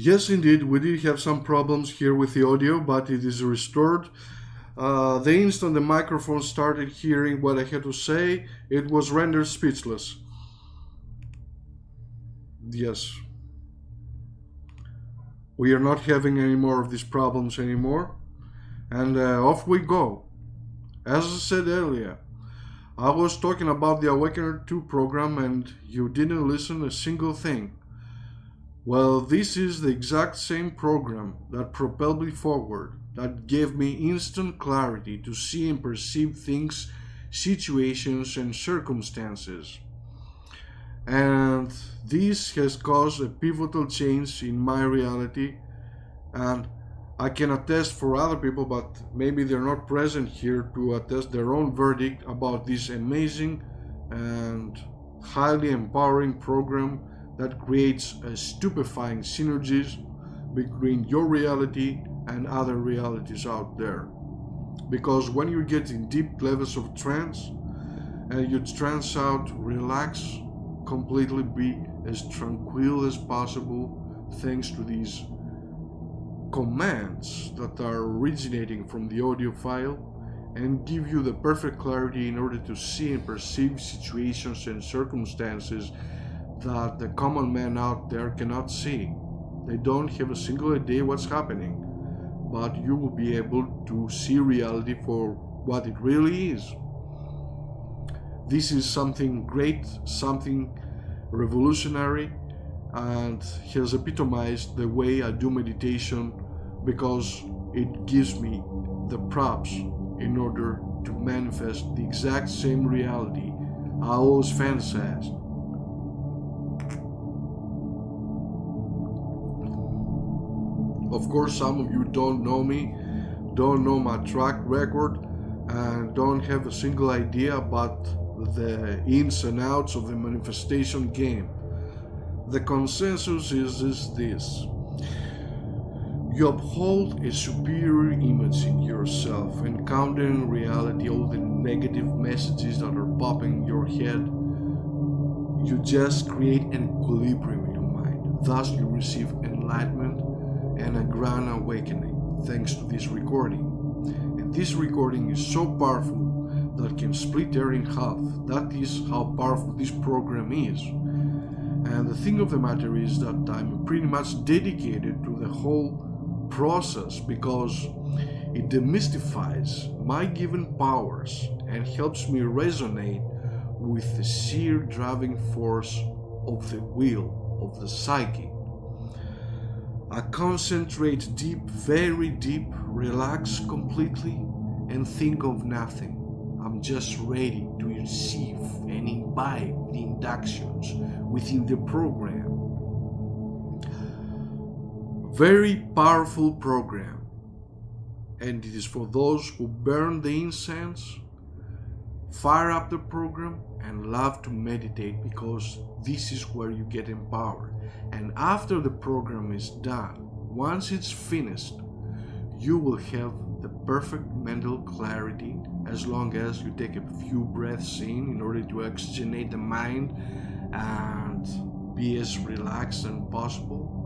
Yes, indeed, we did have some problems here with the audio, but it is restored. The instant the microphone started hearing what I had to say, it was rendered speechless. Yes, we are not having any more of these problems anymore, and off we go. As I said earlier, I was talking about the Awakener II program, and you didn't listen a single thing. Well, this is the exact same program that propelled me forward, that gave me instant clarity to see and perceive things, situations, and circumstances. And this has caused a pivotal change in my reality, and I can attest for other people, but maybe they're not present here to attest their own verdict about this amazing and highly empowering program that creates a stupefying synergies between your reality and other realities out there. Because when you get in deep levels of trance and you trance out, relax, completely be as tranquil as possible thanks to these commands that are originating from the audio file and give you the perfect clarity in order to see and perceive situations and circumstances that the common man out there cannot see. They don't have a single idea what's happening, but you will be able to see reality for what it really is. This is something great, something revolutionary, and has epitomized the way I do meditation because it gives me the props in order to manifest the exact same reality I always fantasized. Of course, some of you don't know me, don't know my track record, and don't have a single idea about the ins and outs of the manifestation game. The consensus is this. You uphold a superior image in yourself, encountering in reality all the negative messages that are popping in your head. You just create an equilibrium in your mind. Thus you receive enlightenment and a grand awakening thanks to this recording. And this recording is so powerful that can split air in half. That is how powerful this program is. And the thing of the matter is that I'm pretty much dedicated to the whole process because it demystifies my given powers and helps me resonate with the sheer driving force of the will of the psyche. I concentrate deep, very deep, relax completely, and think of nothing. I'm just ready to receive and imbibe the inductions within the program. Very powerful program, and it is for those who burn the incense, fire up the program, and love to meditate, because this is where you get empowered. And after the program is done, once it's finished, you will have the perfect mental clarity as long as you take a few breaths in order to oxygenate the mind and be as relaxed as possible,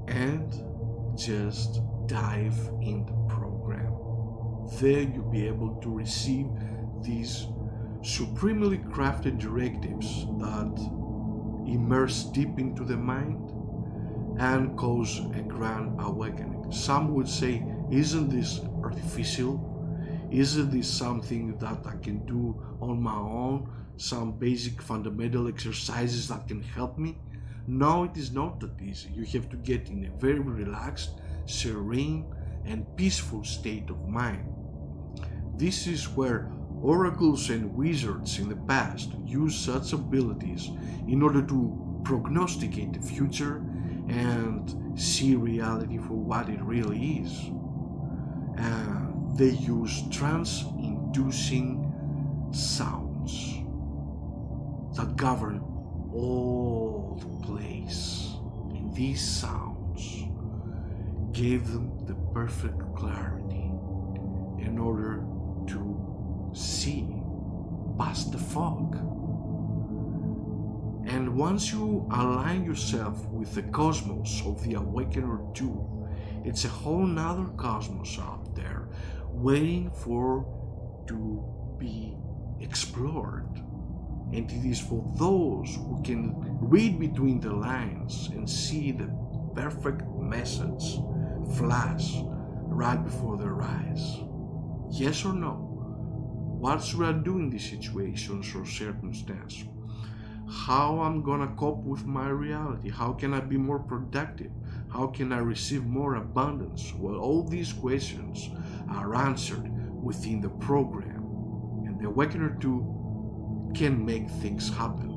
and just dive in the program. There you'll be able to receive these supremely crafted directives that immerse deep into the mind and cause a grand awakening. Some would say, isn't this artificial? Isn't this something that I can do on my own? Some basic fundamental exercises that can help me? No, it is not that easy. You have to get in a very relaxed, serene, and peaceful state of mind. This is where oracles and wizards in the past used such abilities in order to prognosticate the future and see reality for what it really is. They use trance-inducing sounds that govern all the place, and these sounds gave them the perfect clarity in order to see past the fog. And And once you align yourself with the cosmos of the Awakener II, it's a whole nother cosmos out there waiting to be explored. And it is for those who can read between the lines and see the perfect message flash right before their eyes. Yes or no? What should I do in these situations or circumstances? How I'm gonna cope with my reality? How can I be more productive? How can I receive more abundance? Well, all these questions are answered within the program, and the Awakener II can make things happen.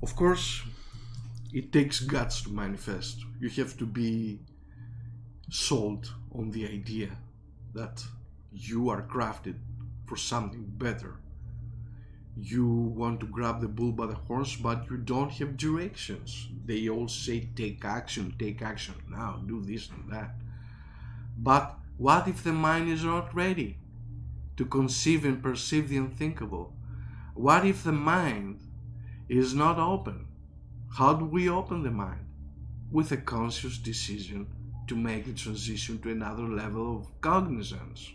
Of course, it takes guts to manifest. You have to be sold on the idea that you are crafted for something better. You want to grab the bull by the horns, but you don't have directions. They all say take action now, do this and that. But what if the mind is not ready to conceive and perceive the unthinkable? What if the mind is not open? How do we open the mind? With a conscious decision to make a transition to another level of cognizance.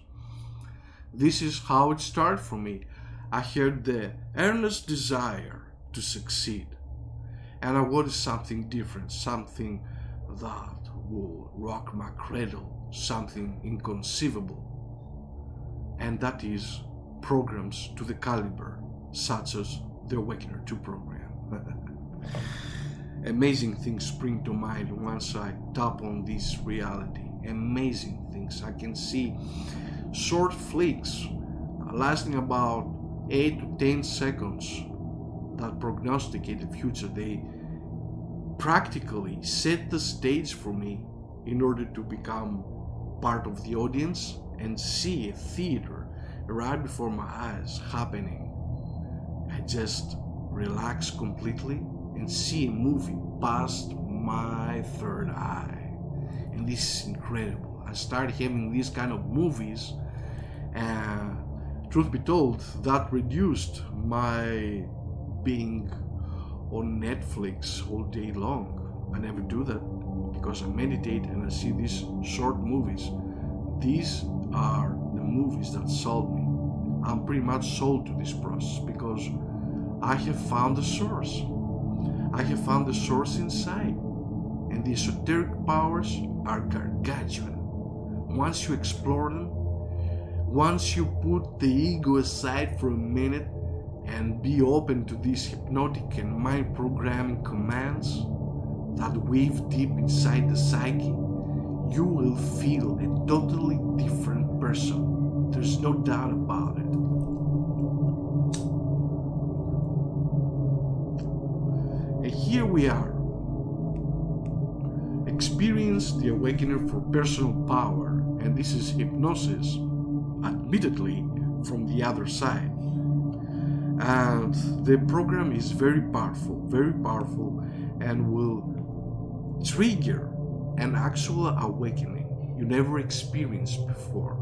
This is how it started for me. I had the earnest desire to succeed, and I wanted something different, something that will rock my cradle, something inconceivable, and that is programs to the caliber, such as the Awakener II program. Amazing things spring to mind once I tap on this reality. Amazing things. I can see short flicks lasting about 8 to 10 seconds that prognosticate the future. They practically set the stage for me in order to become part of the audience and see a theater right before my eyes happening. I just relax completely and see a movie past my third eye. And this is incredible. I started having these kind of movies, and truth be told, that reduced my being on Netflix all day long. I never do that because I meditate and I see these short movies. These are the movies that sold me. I'm pretty much sold to this process because I have found the source. I have found the source inside, and the esoteric powers are gargantuan. Once you explore them, once you put the ego aside for a minute and be open to these hypnotic and mind programming commands that weave deep inside the psyche, you will feel a totally different person. There's no doubt about it. And here we are. Experience the Awakener for personal power, and this is hypnosis, admittedly from the other side. And the program is very powerful, and will trigger an actual awakening you never experienced before.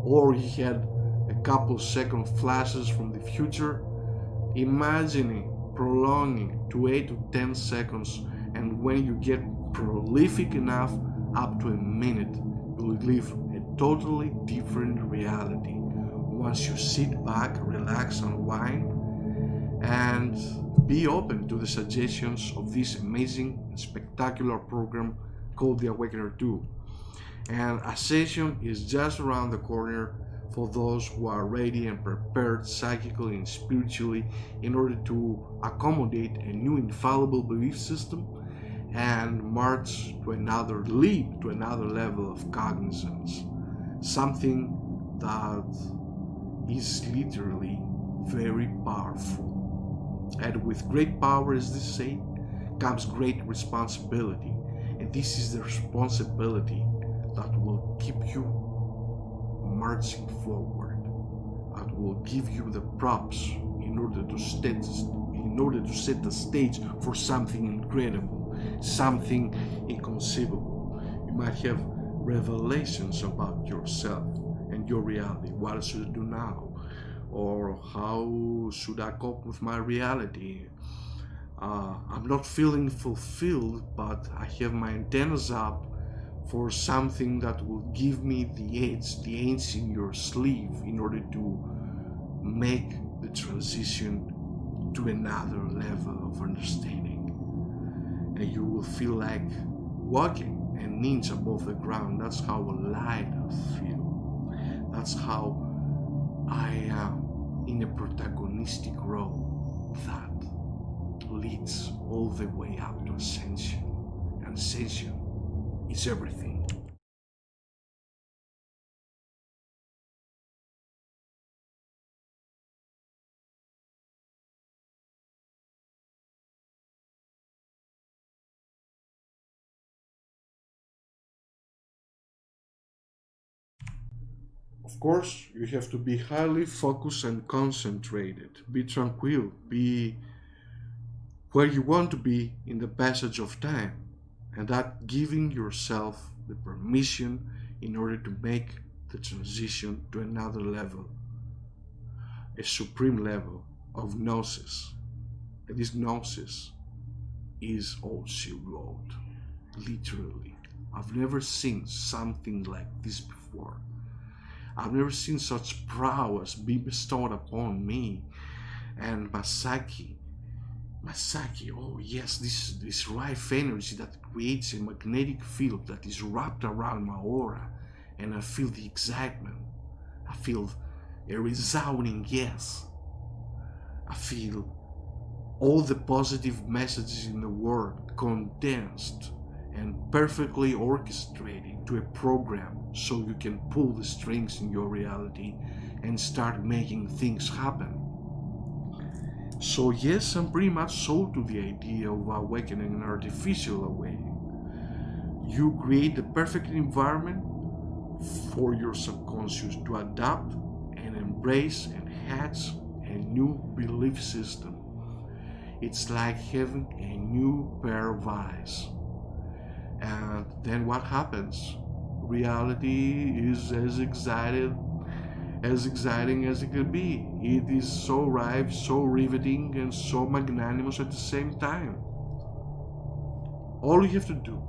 Or you had a couple second flashes from the future, imagining prolonging to 8 to 10 seconds, and when you get prolific enough, up to a minute, you will live a totally different reality once you sit back, relax, unwind, and be open to the suggestions of this amazing and spectacular program called the Awakener II. And Ascension is just around the corner for those who are ready and prepared psychically and spiritually in order to accommodate a new infallible belief system and march to another leap, to another level of cognizance. Something that is literally very powerful. And with great power, as they say, comes great responsibility, and this is the responsibility that will keep you marching forward, that will give you the props in order to set the stage for something incredible, something inconceivable. You might have revelations about yourself and your reality. What should I do now? Or how should I cope with my reality? I'm not feeling fulfilled, but I have my antennas up for something that will give me the edge in your sleeve in order to make the transition to another level of understanding. And you will feel like walking an inch above the ground. That's how alive I feel. That's how I am in a protagonistic role that leads all the way up to ascension. And ascension is everything. Of course, you have to be highly focused and concentrated. Be tranquil. Be where you want to be in the passage of time. And that giving yourself the permission in order to make the transition to another level, a supreme level of gnosis. And this gnosis is old Silk Road. Literally. I've never seen something like this before. I've never seen such prowess be bestowed upon me and Masaki. Oh yes, this rife energy that creates a magnetic field that is wrapped around my aura, and I feel the excitement. I feel a resounding yes. I feel all the positive messages in the world condensed and perfectly orchestrated to a program so you can pull the strings in your reality and start making things happen. So yes, I'm pretty much sold to the idea of awakening an artificial awakening. You create the perfect environment for your subconscious to adapt and embrace and hatch a new belief system. It's like having a new pair of eyes. And then what happens? Reality is as exciting as it could be. It is so ripe, so riveting, and so magnanimous at the same time. All you have to do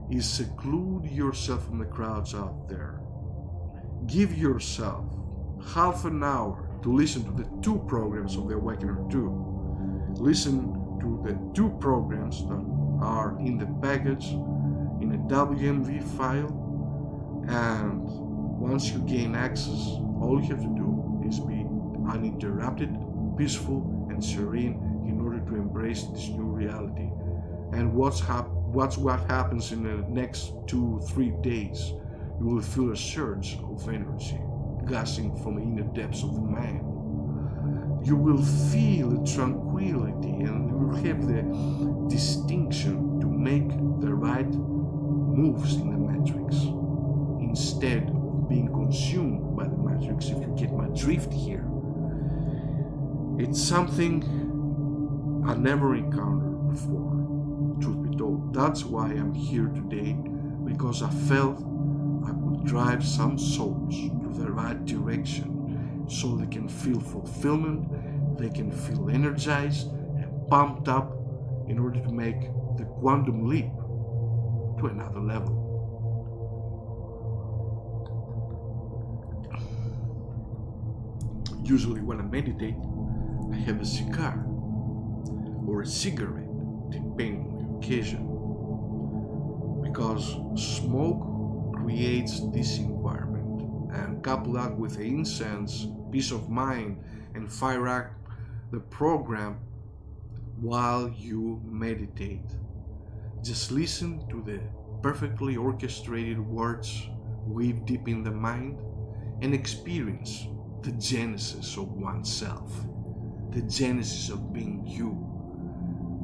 is seclude yourself from the crowds out there. Give yourself half an hour to listen to the 2 programs of the Awakener II. Listen to the 2 programs that are in the package in a WMV file, and once you gain access, all you have to do is be uninterrupted, peaceful, and serene in order to embrace this new reality. And what happens in the next 2-3 days? You will feel a surge of energy gushing from the inner depths of the mind. You will feel the tranquility, and you will have the distinction to make the right moves in the matrix instead of being consumed by the matrix, if you get my drift here. It's something I never encountered before, truth be told. That's why I'm here today, because I felt I could drive some souls to the right direction so they can feel fulfillment, they can feel energized and pumped up in order to make the quantum leap to another level. Usually when I meditate, I have a cigar or a cigarette, depending on the occasion, because smoke creates this environment, and couple that with the incense, peace of mind, and fire up the program while you meditate. Just listen to the perfectly orchestrated words weave deep in the mind and experience the genesis of oneself, the genesis of being you,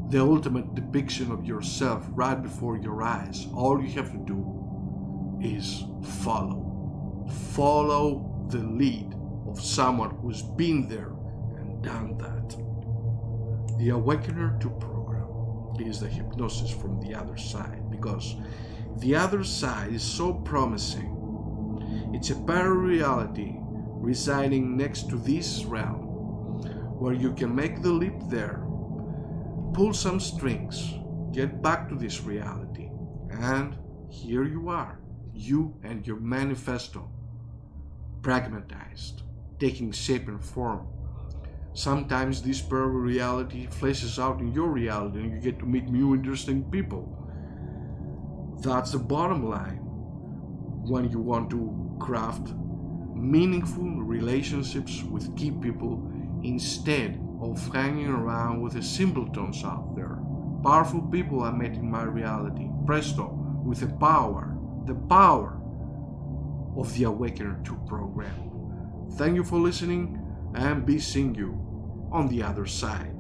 the ultimate depiction of yourself right before your eyes. All you have to do is follow. Follow the lead of someone who's been there and done that. The Awakener II program is the hypnosis from the other side, because the other side is so promising. It's a parallel reality residing next to this realm, where you can make the leap there, pull some strings, get back to this reality, and here you are, you and your manifesto, pragmatized, taking shape and form. Sometimes this parallel reality flashes out in your reality and you get to meet new interesting people. That's the bottom line when you want to craft meaningful relationships with key people instead of hanging around with the simpletons out there. Powerful people I met in my reality, presto, with the power of the Awakener II program. Thank you for listening, and be seeing you on the other side.